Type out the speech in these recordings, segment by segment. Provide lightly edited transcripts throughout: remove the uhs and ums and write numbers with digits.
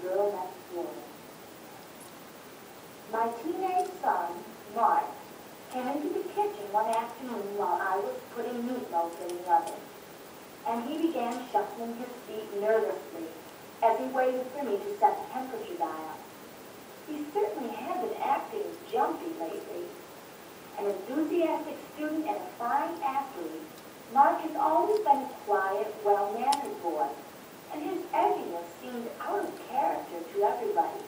girl next door. My teenage son, Mark, came into the kitchen one afternoon while I was putting meatloaf in the oven, and he began shuffling his feet nervously as he waited for me to set the temperature dial. He certainly had been acting jumpy lately. An enthusiastic student and a fine athlete, Mark has always been a quiet, well-mannered boy, and his edginess seemed out of character to everybody.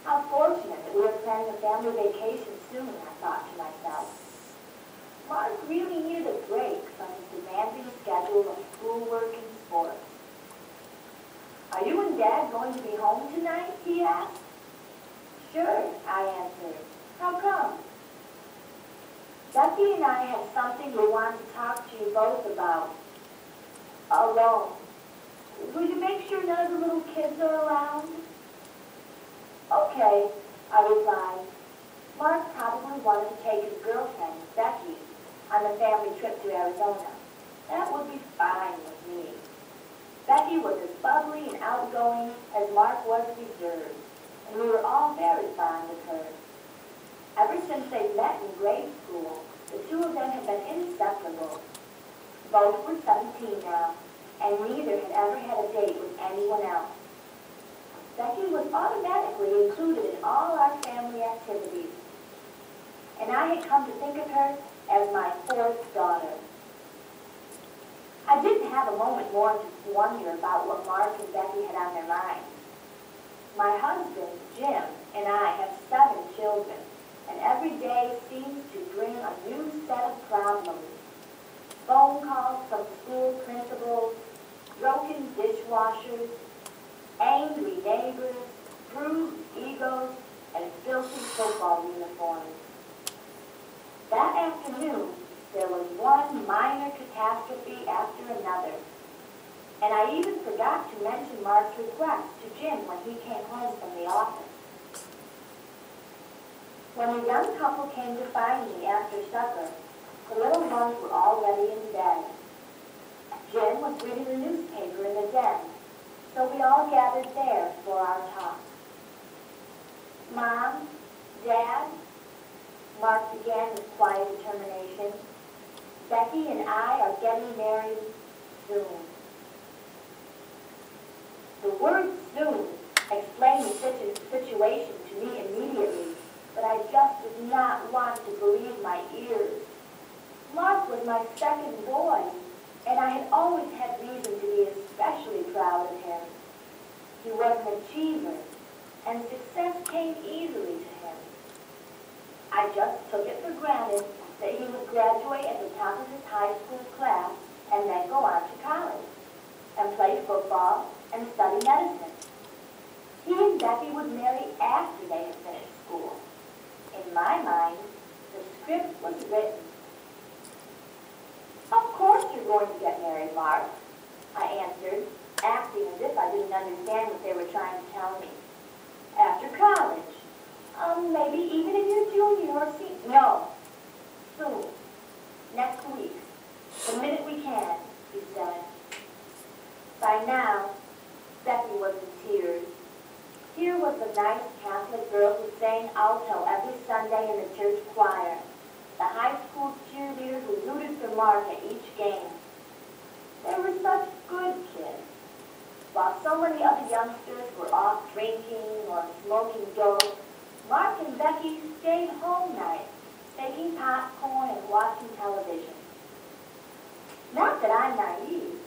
How fortunate that we were planning a family vacation soon, I thought to myself. Mark really needed a break from his demanding schedule of schoolwork and sports. "Are you and Dad going to be home tonight?" he asked. "Sure," I answered. "How come?" "Becky and I have something we want to talk to you both about. Alone. Will you make sure none of the little kids are around?" "Okay," I replied. Mark probably wanted to take his girlfriend, Becky, on a family trip to Arizona. That would be fine with me. Becky was as bubbly and outgoing as Mark was reserved, and we were all very fond of her. Ever since they met in grade school, the two of them had been inseparable. Both were 17 now, and neither had ever had a date with anyone else. Becky was automatically included in all our family activities, and I had come to think of her as my fourth daughter. I didn't have a moment more to wonder about what Mark and Becky had on their minds. My husband, Jim, and I have 7 children, and every day seems to bring a new set of problems. Phone calls from school principals, broken dishwashers, angry neighbors, bruised egos, and filthy football uniforms. That afternoon, there was one minor catastrophe after another, and I even forgot to mention Mark's request to Jim when he came home from the office. When the young couple came to find me after supper, the little ones were already in bed. Jim was reading the newspaper in the den, so we all gathered there for our talk. "Mom, Dad," Mark began with quiet determination, "Becky and I are getting married soon." The word "soon" explained the situation to me immediately, but I just did not want to believe my ears. Mark was my second boy, and I had always had reason to be especially proud of him. He was an achiever, and success came easily to him. I just took it for granted that he would graduate at the top of his high school class and then go on to college, and play football and study medicine. He and Becky would marry after they had finished school. In my mind, the script was written. "Of course you're going to get married, Mark," I answered, acting as if I didn't understand what they were trying to tell me. "After college. Maybe even in your junior or senior. No. Soon. Next week. The minute we can," he said. By now, Becky was in tears. Here was the nice Catholic girl who sang alto every Sunday in the church choir, the high school cheerleader who rooted for Mark at each game. They were such good kids. While so many other youngsters were off drinking or smoking dope, Mark and Becky stayed home nights, making popcorn and watching television. Not that I'm naive.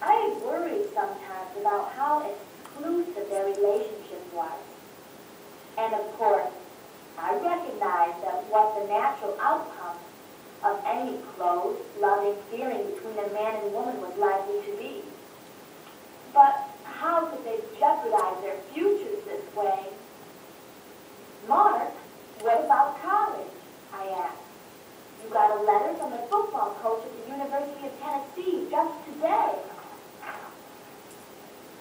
I worried sometimes about how exclusive their relationship was. And of course, I recognized that what the natural outcome of any close, loving feeling between a man and woman was likely to be. But how could they jeopardize their futures this way? "Mark, what about college?" I asked. "You got a letter from the football coach at the University of Tennessee just today."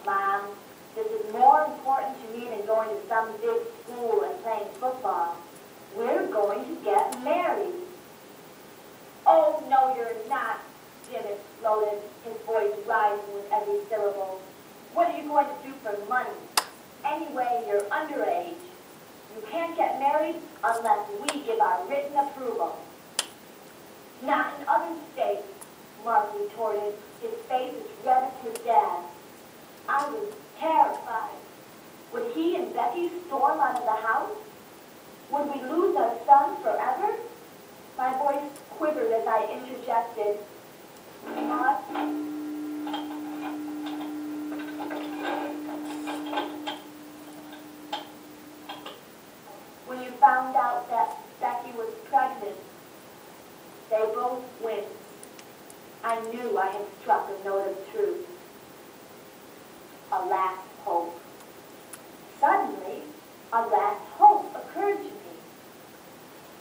"Mom, this is more important to me than going to some big school and playing football. We're going to get married." "Oh, no, you're not," Jim exploded, his voice rising with every syllable. "What are you going to do for money? Anyway, you're underage. You can't get married unless we give our written approval. Not in other states, Mark retorted, his face as red as his dad's. I was terrified. Would he and Becky storm out of the house? Would we lose our son forever? My voice quivered as I interjected. Mark? When you found out that Becky was pregnant, they both winced. I knew I had struck a note of truth. A last hope. Suddenly, a last hope occurred to me.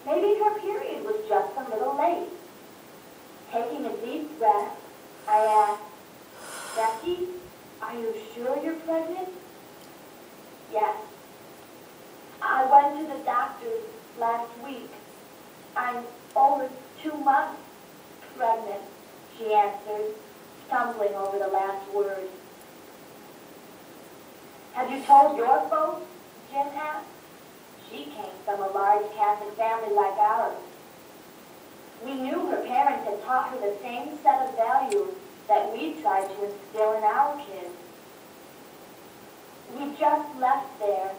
Maybe her period was just a little late. Taking a deep breath, I asked, Becky, are you sure you're pregnant? Yes. I went to the doctor's last week. I'm over 2 months pregnant, she answered, stumbling over the last word. Have you told your folks? Jim asked. She came from a large Catholic family like ours. We knew her parents had taught her the same set of values that we tried to instill in our kids. We just left there.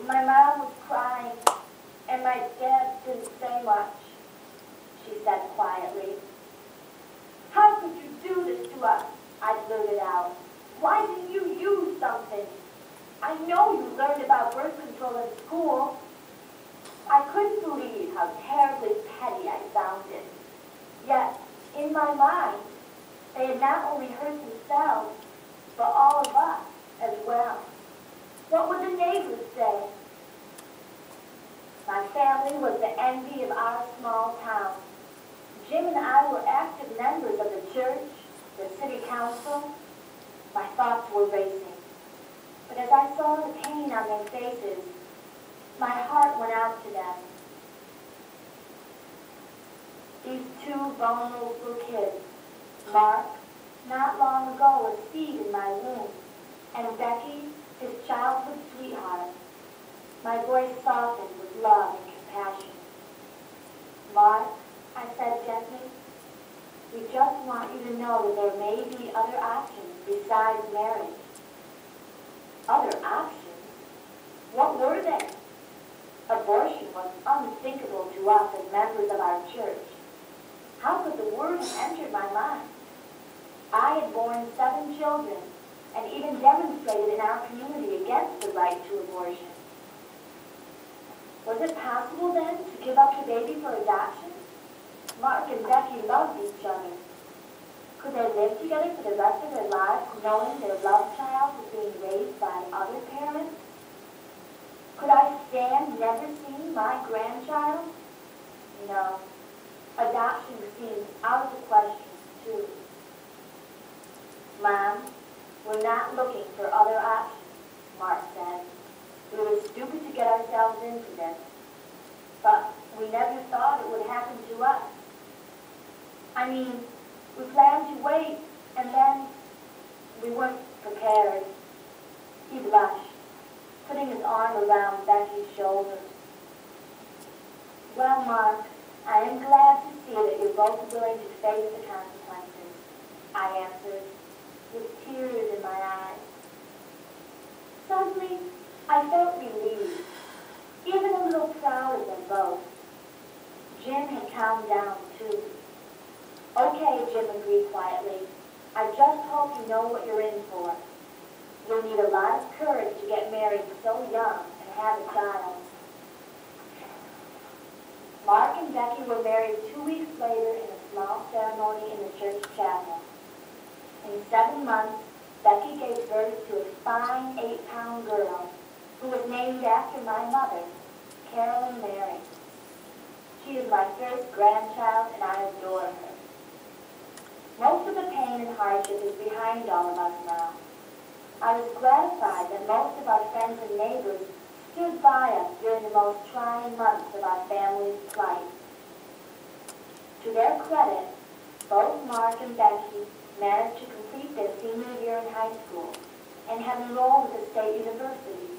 My mom was crying, and my dad didn't say much, she said quietly. How could you do this to us? I blurted out. Why didn't you use something? I know you learned about birth control in school. I couldn't believe how terribly petty I sounded. Yet, in my mind, they had not only hurt themselves, but all of us as well. What would the neighbors say? My family was the envy of our small town. Jim and I were active members of the church, the city council. My thoughts were racing. But as I saw the pain on their faces, my heart went out to them. These 2 vulnerable kids, Mark, not long ago a seed in my womb, and Becky, his childhood sweetheart. My voice softened with love and compassion. Mark, I said gently, we just want you to know that there may be other options besides marriage. Other options? What were they? Abortion was unthinkable to us as members of our church. How could the word have entered my mind? I had borne 7 children and even demonstrated in our community against the right to abortion. Was it possible then to give up the baby for adoption? Mark and Becky loved each other. Could they live together for the rest of their lives knowing their loved child was being raised by other parents? Could I stand never seeing my grandchild? No. Adoption seemed out of the question, too. Mom, we're not looking for other options, Mark said. We were stupid to get ourselves into this, but we never thought it would happen to us. I mean, we planned to wait, and then we weren't prepared. He blushed, putting his arm around Becky's shoulder. Well, Mark, I am glad to see that you're both willing to face the consequences, I answered, with tears in my eyes. Suddenly, I felt relieved, even a little proud of them both. Jim had calmed down, too. Okay, Jim agreed quietly. I just hope you know what you're in for. You'll need a lot of courage to get married so young and have a child. Mark and Becky were married 2 weeks later in a small ceremony in the church chapel. In 7 months, Becky gave birth to a fine 8-pound girl who was named after my mother, Carolyn Mary. She is my first grandchild, and I adore her. Most of the pain and hardship is behind all of us now. I was gratified that most of our friends and neighbors stood by us during the most trying months of our family's plight. To their credit, both Mark and Becky managed to complete their senior year in high school and have enrolled at the state university.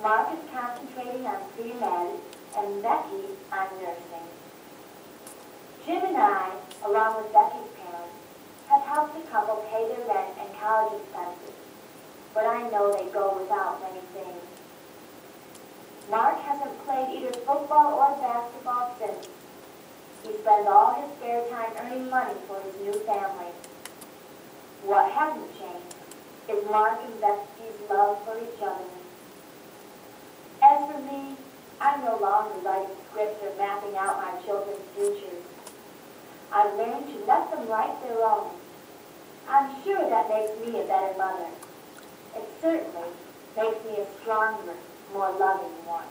Mark is concentrating on pre-med and Becky on nursing. Jim and I, along with Becky's parents, have helped the couple pay their rent and college expenses, but I know they go without many things. Mark hasn't played either football or basketball since. He spends all his spare time earning money for his new family. What hasn't changed is Mark and Becky's love for each other. As for me, I'm no longer writing scripts or mapping out my children's futures. I've learned to let them write their own. I'm sure that makes me a better mother. It certainly makes me a stronger, more loving one.